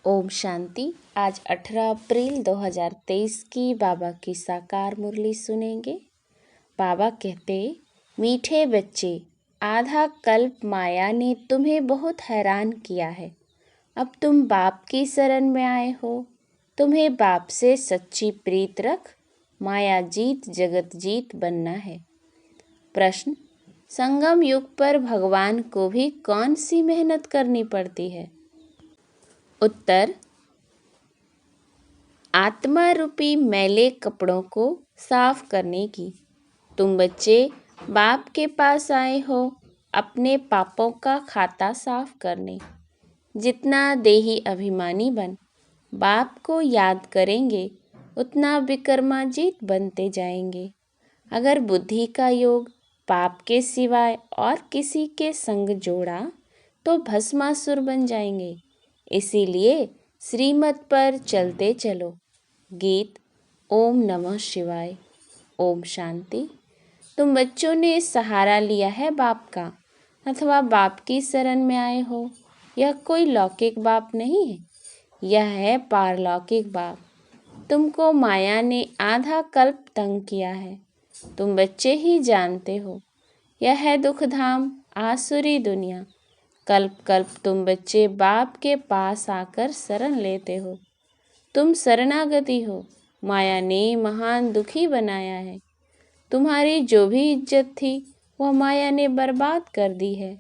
ओम शांति। आज 18 अप्रैल 2023 की बाबा की साकार मुरली सुनेंगे। बाबा कहते, मीठे बच्चे, आधा कल्प माया ने तुम्हें बहुत हैरान किया है। अब तुम बाप की शरण में आए हो। तुम्हें बाप से सच्ची प्रीत रख माया जीत जगत जीत बनना है। प्रश्न, संगम युग पर भगवान को भी कौन सी मेहनत करनी पड़ती है? उत्तर, आत्मा रूपी मैले कपड़ों को साफ करने की। तुम बच्चे बाप के पास आए हो अपने पापों का खाता साफ करने। जितना देही अभिमानी बन बाप को याद करेंगे उतना विक्रमाजीत बनते जाएंगे। अगर बुद्धि का योग पाप के सिवाय और किसी के संग जोड़ा तो भस्मासुर बन जाएंगे। इसीलिए श्रीमत पर चलते चलो। गीत। ओम नमः शिवाय। ओम शांति। तुम बच्चों ने सहारा लिया है बाप का अथवा बाप की शरण में आए हो। यह कोई लौकिक बाप नहीं है, यह है पारलौकिक बाप। तुमको माया ने आधा कल्प तंग किया है। तुम बच्चे ही जानते हो, यह है दुख धाम आसुरी दुनिया। कल्प कल्प तुम बच्चे बाप के पास आकर शरण लेते हो। तुम शरणागति हो। माया ने महान दुखी बनाया है। तुम्हारी जो भी इज्जत थी वह माया ने बर्बाद कर दी है।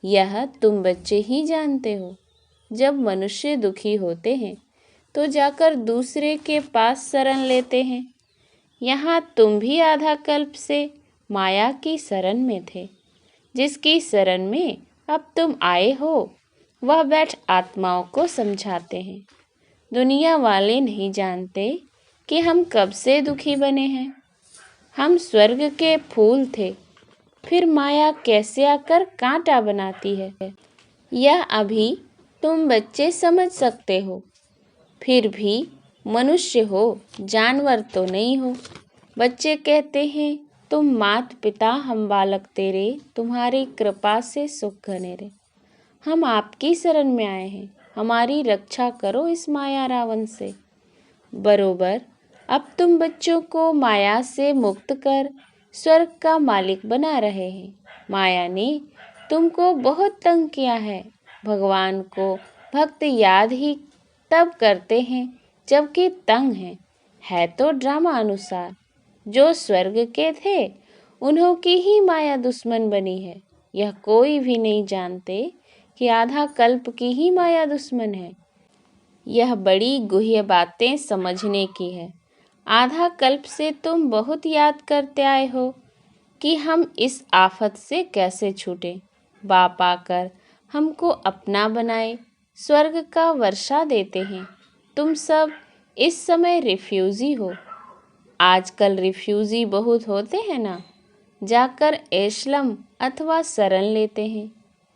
यह तुम बच्चे ही जानते हो। जब मनुष्य दुखी होते हैं तो जाकर दूसरे के पास शरण लेते हैं। यहाँ तुम भी आधा कल्प से माया की शरण में थे। जिसकी शरण में अब तुम आए हो वह बैठ आत्माओं को समझाते हैं। दुनिया वाले नहीं जानते कि हम कब से दुखी बने हैं। हम स्वर्ग के फूल थे, फिर माया कैसे आकर कांटा बनाती है, यह अभी तुम बच्चे समझ सकते हो। फिर भी मनुष्य हो, जानवर तो नहीं हो। बच्चे कहते हैं, तुम मात पिता हम बालक तेरे, तुम्हारी कृपा से सुख घने रे। हम आपकी शरण में आए हैं, हमारी रक्षा करो इस माया रावण से। बरोबर अब तुम बच्चों को माया से मुक्त कर स्वर्ग का मालिक बना रहे हैं। माया ने तुमको बहुत तंग किया है। भगवान को भक्त याद ही तब करते हैं जबकि तंग है तो ड्रामा अनुसार। जो स्वर्ग के थे उन्हों की ही माया दुश्मन बनी है। यह कोई भी नहीं जानते कि आधा कल्प की ही माया दुश्मन है। यह बड़ी गुह्य बातें समझने की है। आधा कल्प से तुम बहुत याद करते आए हो कि हम इस आफत से कैसे छूटे। बाप आकर हमको अपना बनाए स्वर्ग का वर्षा देते हैं। तुम सब इस समय रिफ्यूजी हो। आजकल रिफ्यूजी बहुत होते हैं ना, जाकर एस्लम अथवा शरण लेते हैं।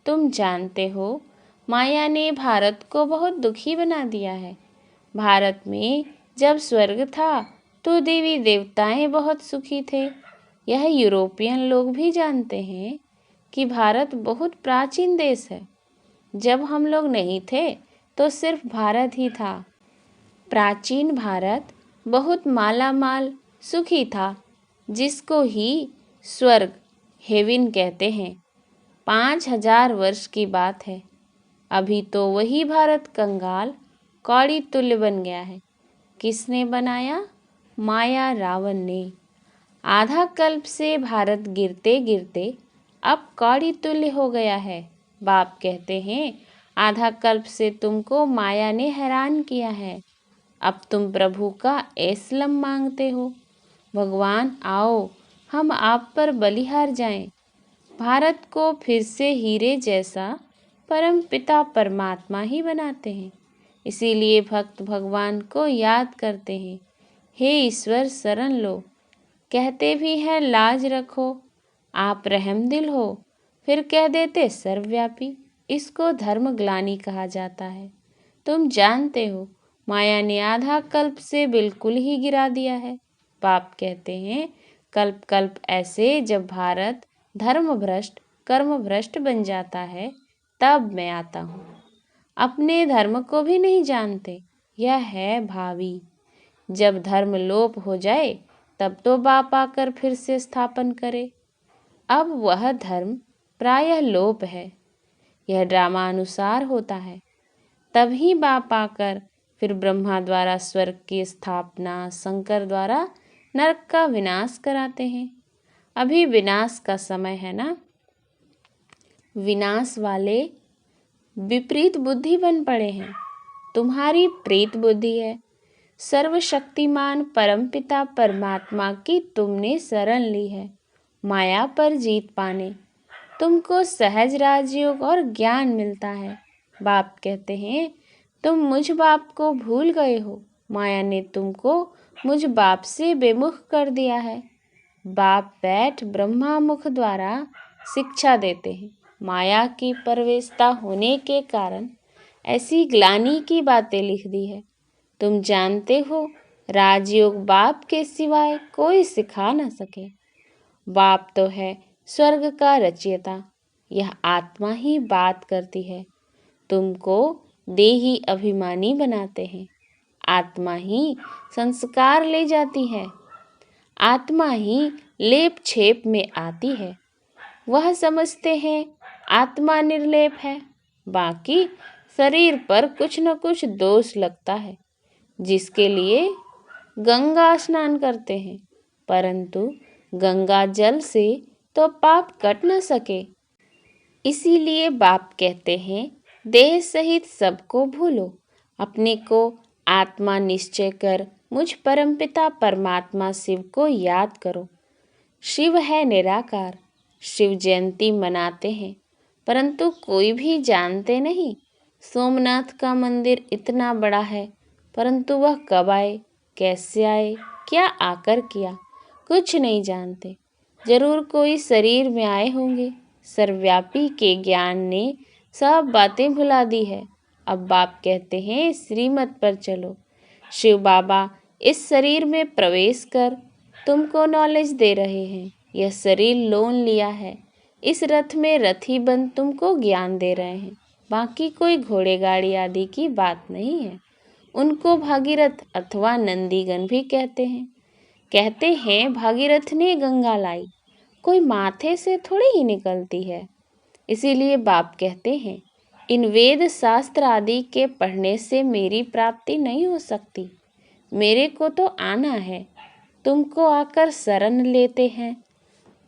तुम जानते हो माया ने भारत को बहुत दुखी बना दिया है। भारत में जब स्वर्ग था तो देवी देवताएं बहुत सुखी थे। यह यूरोपियन लोग भी जानते हैं कि भारत बहुत प्राचीन देश है। जब हम लोग नहीं थे तो सिर्फ भारत ही था। प्राचीन भारत बहुत माला माल सुखी था, जिसको ही स्वर्ग हेवन कहते हैं। 5000 वर्ष की बात है। अभी तो वही भारत कंगाल कौड़ी तुल्य बन गया है। किसने बनाया? माया रावण ने। आधा कल्प से भारत गिरते गिरते अब कौड़ी तुल्य हो गया है। बाप कहते हैं, आधा कल्प से तुमको माया ने हैरान किया है। अब तुम प्रभु का एस्लम मांगते हो। भगवान आओ, हम आप पर बलिहार जाएं। भारत को फिर से हीरे जैसा परम पिता परमात्मा ही बनाते हैं। इसीलिए भक्त भगवान को याद करते हैं, हे ईश्वर शरण लो। कहते भी हैं लाज रखो, आप रहमदिल हो, फिर कह देते सर्वव्यापी। इसको धर्म ग्लानि कहा जाता है। तुम जानते हो माया ने आधा कल्प से बिल्कुल ही गिरा दिया है। बाप कहते हैं, कल्प कल्प ऐसे जब भारत धर्म भ्रष्ट कर्म भ्रष्ट बन जाता है तब मैं आता हूँ। अपने धर्म को भी नहीं जानते। यह है भावी। जब धर्म लोप हो जाए तब तो बाप आकर फिर से स्थापन करे। अब वह धर्म प्रायः लोप है। यह ड्रामा अनुसार होता है। तभी बाप आकर फिर ब्रह्मा द्वारा स्वर्ग की स्थापना, शंकर द्वारा नरक का विनाश कराते हैं। अभी विनाश का समय है ना। विनाश वाले विपरीत बुद्धि बन पड़े हैं। तुम्हारी प्रीत बुद्धि है। सर्वशक्तिमान परमपिता परमात्मा की तुमने शरण ली है। माया पर जीत पाने तुमको सहज राजयोग और ज्ञान मिलता है। बाप कहते हैं तुम मुझ बाप को भूल गए हो। माया ने तुमको मुझ बाप से बेमुख कर दिया है। बाप बैठ ब्रह्मा मुख द्वारा शिक्षा देते हैं। माया की परवेशता होने के कारण ऐसी ग्लानि की बातें लिख दी है। तुम जानते हो राजयोग बाप के सिवाय कोई सिखा न सके। बाप तो है स्वर्ग का रचयिता। यह आत्मा ही बात करती है। तुमको देही अभिमानी बनाते हैं। आत्मा ही संस्कार ले जाती है। आत्मा ही लेप छेप में आती है। वह समझते हैं आत्मा निर्लेप है। बाकी शरीर पर कुछ न कुछ दोष लगता है, जिसके लिए गंगा स्नान करते हैं, परंतु गंगा जल से तो पाप कट न सके। इसीलिए बाप कहते हैं देह सहित सबको भूलो, अपने को आत्मा निश्चय कर मुझ परमपिता परमात्मा शिव को याद करो। शिव है निराकार। शिव जयंती मनाते हैं, परंतु कोई भी जानते नहीं। सोमनाथ का मंदिर इतना बड़ा है, परंतु वह कब आए, कैसे आए, क्या आकर किया, कुछ नहीं जानते। जरूर कोई शरीर में आए होंगे। सर्वव्यापी के ज्ञान ने सब बातें भुला दी है। अब बाप कहते हैं श्रीमत पर चलो। शिव बाबा इस शरीर में प्रवेश कर तुमको नॉलेज दे रहे हैं। यह शरीर लोन लिया है। इस रथ में रथी बन तुमको ज्ञान दे रहे हैं। बाकी कोई घोड़े गाड़ी आदि की बात नहीं है। उनको भागीरथ अथवा नंदीगण भी कहते हैं। कहते हैं भागीरथ ने गंगा लाई, कोई माथे से थोड़ी ही निकलती है। इसीलिए बाप कहते हैं इन वेद शास्त्र आदि के पढ़ने से मेरी प्राप्ति नहीं हो सकती। मेरे को तो आना है। तुमको आकर शरण लेते हैं।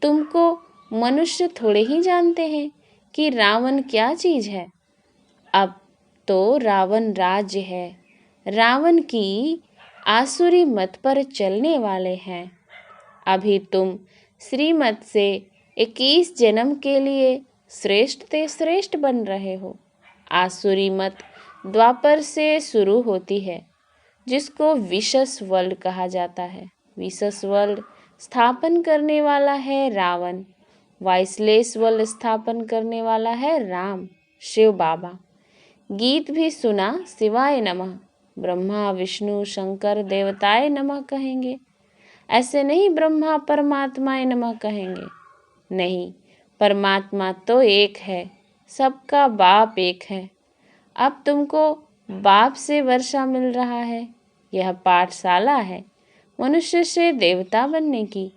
तुमको मनुष्य थोड़े ही जानते हैं कि रावण क्या चीज है। अब तो रावण राज्य है। रावण की आसुरी मत पर चलने वाले हैं। अभी तुम श्रीमत से 21 जन्म के लिए श्रेष्ठ से श्रेष्ठ बन रहे हो। आसुरी मत द्वापर से शुरू होती है, जिसको विशस वर्ल्ड कहा जाता है। विशस वर्ल्ड स्थापन करने वाला है रावण। वाइसलेस वर्ल्ड स्थापन करने वाला है राम, शिव बाबा। गीत भी सुना शिवाय नमः। ब्रह्मा विष्णु शंकर देवताय नमः कहेंगे। ऐसे नहीं ब्रह्मा परमात्माय नमः कहेंगे। नहीं, परमात्मा तो एक है। सबका बाप एक है। अब तुमको बाप से वर्षा मिल रहा है। यह पाठशाला है मनुष्य से देवता बनने की।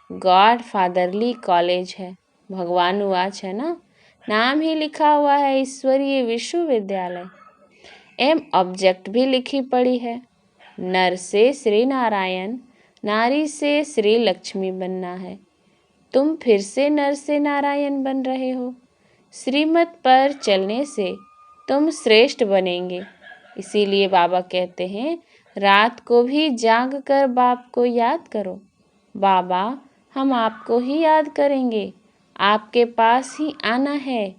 गॉड फादरली कॉलेज है। भगवान उवाच है ना, नाम ही लिखा हुआ है ईश्वरीय विश्वविद्यालय। एम ऑब्जेक्ट भी लिखी पड़ी है। नर से श्री नारायण, नारी से श्री लक्ष्मी बनना है। तुम फिर से नर से नारायण बन रहे हो। श्रीमत पर चलने से तुम श्रेष्ठ बनेंगे। इसीलिए बाबा कहते हैं रात को भी जाग कर बाप को याद करो। बाबा हम आपको ही याद करेंगे। आपके पास ही आना है,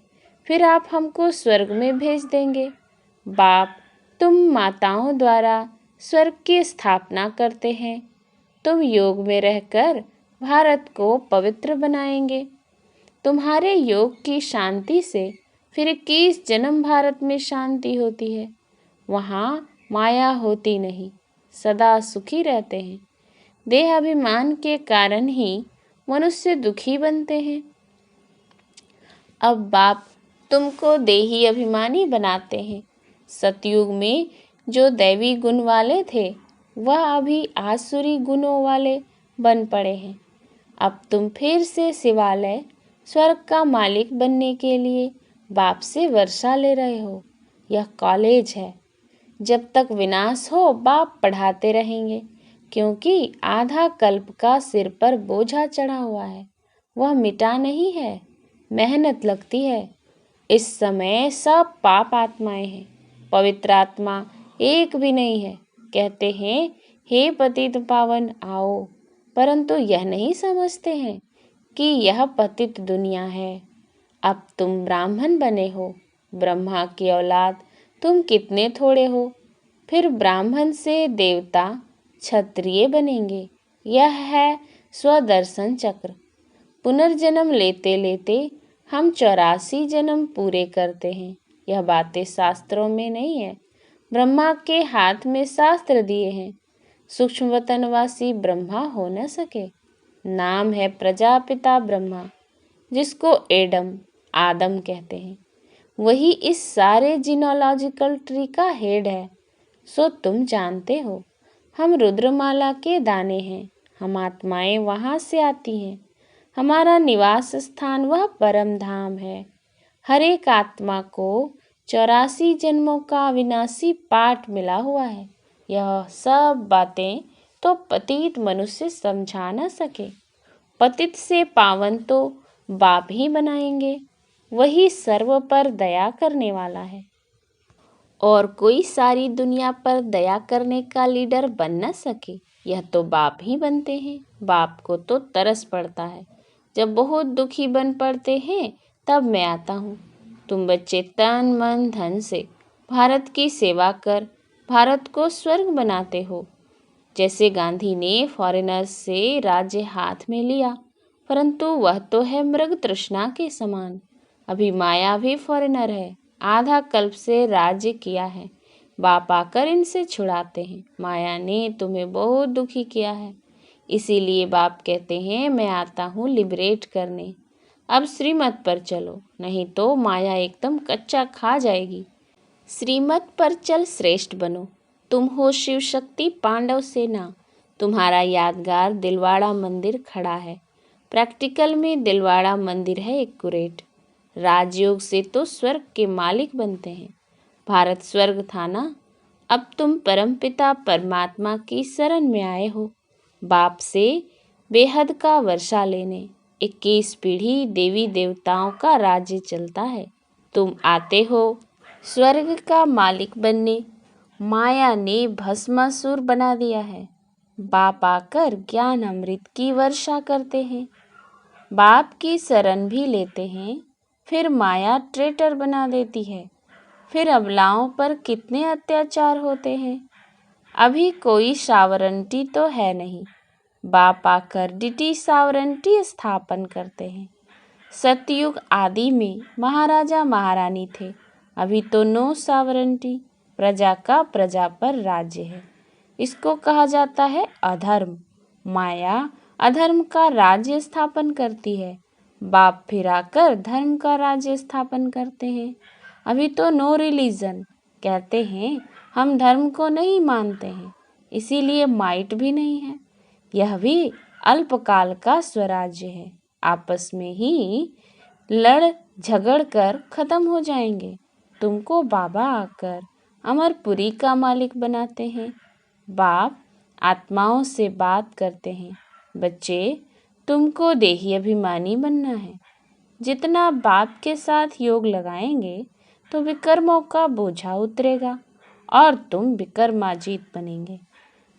फिर आप हमको स्वर्ग में भेज देंगे। बाप तुम माताओं द्वारा स्वर्ग की स्थापना करते हैं। तुम योग में रहकर भारत को पवित्र बनाएंगे। तुम्हारे योग की शांति से फिर 21 जन्म भारत में शांति होती है। वहाँ माया होती नहीं, सदा सुखी रहते हैं। देह अभिमान के कारण ही मनुष्य दुखी बनते हैं। अब बाप तुमको देही अभिमानी बनाते हैं। सतयुग में जो दैवी गुण वाले थे वह अभी आसुरी गुणों वाले बन पड़े हैं। अब तुम फिर से शिवालय स्वर्ग का मालिक बनने के लिए बाप से वर्षा ले रहे हो। यह कॉलेज है। जब तक विनाश हो बाप पढ़ाते रहेंगे, क्योंकि आधा कल्प का सिर पर बोझा चढ़ा हुआ है, वह मिटा नहीं है, मेहनत लगती है। इस समय सब पाप आत्माएं हैं, पवित्र आत्मा एक भी नहीं है। कहते हैं हे पतित पावन आओ, परंतु यह नहीं समझते हैं कि यह पतित दुनिया है। अब तुम ब्राह्मण बने हो, ब्रह्मा की औलाद तुम कितने थोड़े हो। फिर ब्राह्मण से देवता क्षत्रिय बनेंगे। यह है स्वदर्शन चक्र। पुनर्जन्म लेते लेते हम 84 जन्म पूरे करते हैं। यह बातें शास्त्रों में नहीं है, ब्रह्मा के हाथ में शास्त्र दिए हैं। सूक्ष्म वतनवासी ब्रह्मा हो न सके। नाम है प्रजापिता ब्रह्मा, जिसको एडम आदम कहते हैं। वही इस सारे जीनोलॉजिकल ट्री का हेड है। सो तुम जानते हो, हम रुद्रमाला के दाने हैं। हम आत्माएं वहाँ से आती हैं। हमारा निवास स्थान वह परम धाम है। हर एक आत्मा को 84 जन्मों का अविनाशी पाठ मिला हुआ है। यह सब बातें तो पतित मनुष्य समझा न सके। पतित से पावन तो बाप ही बनाएंगे। वही सर्व पर दया करने वाला है, और कोई सारी दुनिया पर दया करने का लीडर बन न सके। यह तो बाप ही बनते हैं। बाप को तो तरस पड़ता है। जब बहुत दुखी बन पड़ते हैं तब मैं आता हूँ। तुम बच्चे तन मन धन से भारत की सेवा कर भारत को स्वर्ग बनाते हो। जैसे गांधी ने फॉरेनर्स से राज्य हाथ में लिया, परंतु वह तो है मृग तृष्णा के समान। अभी माया भी फॉरेनर है, आधा कल्प से राज्य किया है। बाप आकर इनसे छुड़ाते हैं। माया ने तुम्हें बहुत दुखी किया है, इसीलिए बाप कहते हैं मैं आता हूँ लिबरेट करने। अब श्रीमत पर चलो, नहीं तो माया एकदम कच्चा खा जाएगी। श्रीमत पर चल श्रेष्ठ बनो। तुम हो शिव शक्ति पांडव सेना। तुम्हारा यादगार दिलवाड़ा मंदिर खड़ा है। प्रैक्टिकल में दिलवाड़ा मंदिर है एक्यूरेट। राजयोग से तो स्वर्ग के मालिक बनते हैं। भारत स्वर्ग था ना, अब तुम परमपिता परमात्मा की शरण में आए हो, बाप से बेहद का वर्षा लेने। 21 पीढ़ी देवी देवताओं का राज्य चलता है। तुम आते हो स्वर्ग का मालिक बनने। माया ने भस्मासुर बना दिया है। बाप आकर ज्ञान अमृत की वर्षा करते हैं। बाप की शरण भी लेते हैं, फिर माया ट्रेटर बना देती है। फिर अबलाओं पर कितने अत्याचार होते हैं। अभी कोई सावरंटी तो है नहीं। बाप आकर डिटी सावरंटी स्थापन करते हैं। सतयुग आदि में महाराजा महारानी थे। अभी तो नो सावरंटी। प्रजा का प्रजा पर राज्य है। इसको कहा जाता है अधर्म। माया अधर्म का राज्य स्थापन करती है। बाप फिर आकर धर्म का राज्य स्थापन करते हैं। अभी तो नो रिलीजन। कहते हैं हम धर्म को नहीं मानते हैं, इसीलिए माइट भी नहीं है। यह भी अल्पकाल का स्वराज्य है। आपस में ही लड़ झगड़ कर खत्म हो जाएंगे। तुमको बाबा आकर अमरपुरी का मालिक बनाते हैं। बाप आत्माओं से बात करते हैं, बच्चे तुमको देही अभिमानी बनना है। जितना बाप के साथ योग लगाएंगे तो विकर्मों का बोझा उतरेगा और तुम विकर्माजीत बनेंगे।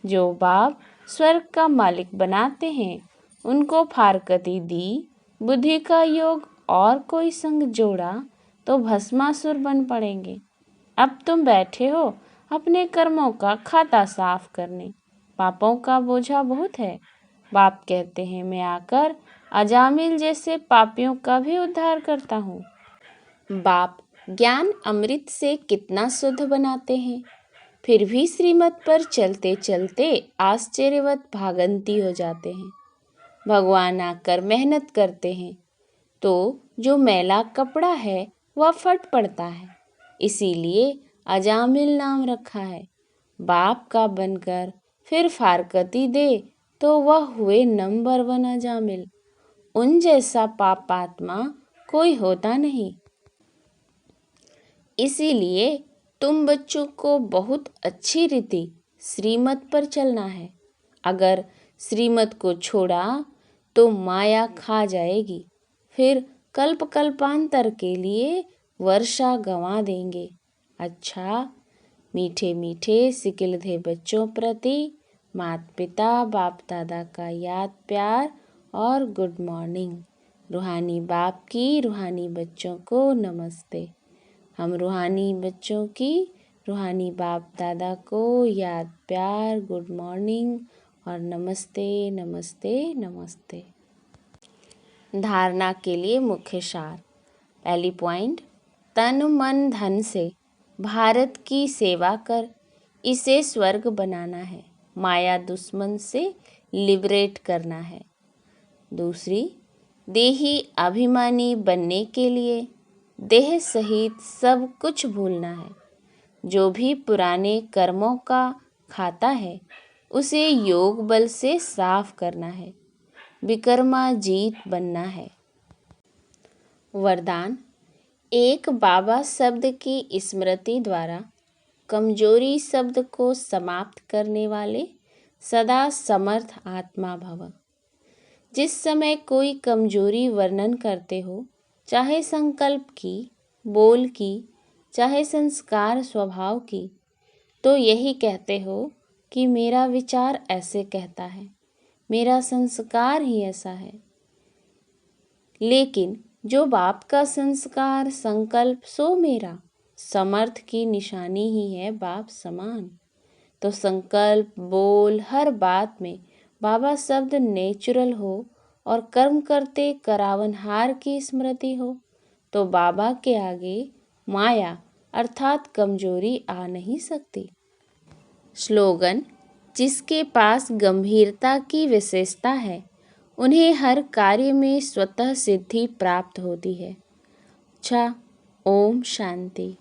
जो बाप स्वर्ग का मालिक बनाते हैं उनको फारकती दी, बुद्धि का योग और कोई संग जोड़ा तो भस्मासुर बन पड़ेंगे। अब तुम बैठे हो अपने कर्मों का खाता साफ करने। पापों का बोझा बहुत है। बाप कहते हैं मैं आकर अजामिल जैसे पापियों का भी उद्धार करता हूँ। बाप ज्ञान अमृत से कितना शुद्ध बनाते हैं, फिर भी श्रीमत पर चलते चलते आश्चर्यवत भागंती हो जाते हैं। भगवान आकर मेहनत करते हैं तो जो मैला कपड़ा है वह फट पड़ता है। इसीलिए अजामिल नाम रखा है। बाप का बनकर फिर फारकती दे तो वह हुए नंबर 1 अजामिल। उन जैसा पापात्मा कोई होता नहीं। इसीलिए तुम बच्चों को बहुत अच्छी रीति श्रीमत पर चलना है। अगर श्रीमत को छोड़ा तो माया खा जाएगी, फिर कल्प कल्पांतर के लिए वर्षा गंवा देंगे। अच्छा, मीठे मीठे सिकिलधे बच्चों प्रति माता पिता बाप दादा का याद प्यार और गुड मॉर्निंग। रूहानी बाप की रूहानी बच्चों को नमस्ते। हम रूहानी बच्चों की रूहानी बाप दादा को याद प्यार गुड मॉर्निंग और नमस्ते नमस्ते नमस्ते। धारणा के लिए मुख्य सार। पहली पॉइंट, तन मन धन से भारत की सेवा कर, इसे स्वर्ग बनाना है, माया दुश्मन से लिबरेट करना है। दूसरी, देही अभिमानी बनने के लिए देह सहित सब कुछ भूलना है। जो भी पुराने कर्मों का खाता है उसे योग बल से साफ करना है, विकर्मा जीत बनना है। वरदान, एक बाबा शब्द की स्मृति द्वारा कमजोरी शब्द को समाप्त करने वाले सदा समर्थ आत्मा भव। जिस समय कोई कमजोरी वर्णन करते हो, चाहे संकल्प की, बोल की, चाहे संस्कार स्वभाव की, तो यही कहते हो कि मेरा विचार ऐसे कहता है, मेरा संस्कार ही ऐसा है। लेकिन जो बाप का संस्कार संकल्प सो मेरा, समर्थ की निशानी ही है बाप समान। तो संकल्प बोल हर बात में बाबा शब्द नेचुरल हो और कर्म करते करावनहार की स्मृति हो, तो बाबा के आगे माया अर्थात कमजोरी आ नहीं सकती। स्लोगन, जिसके पास गंभीरता की विशेषता है उन्हें हर कार्य में स्वतः सिद्धि प्राप्त होती है। अच्छा, ओम शांति।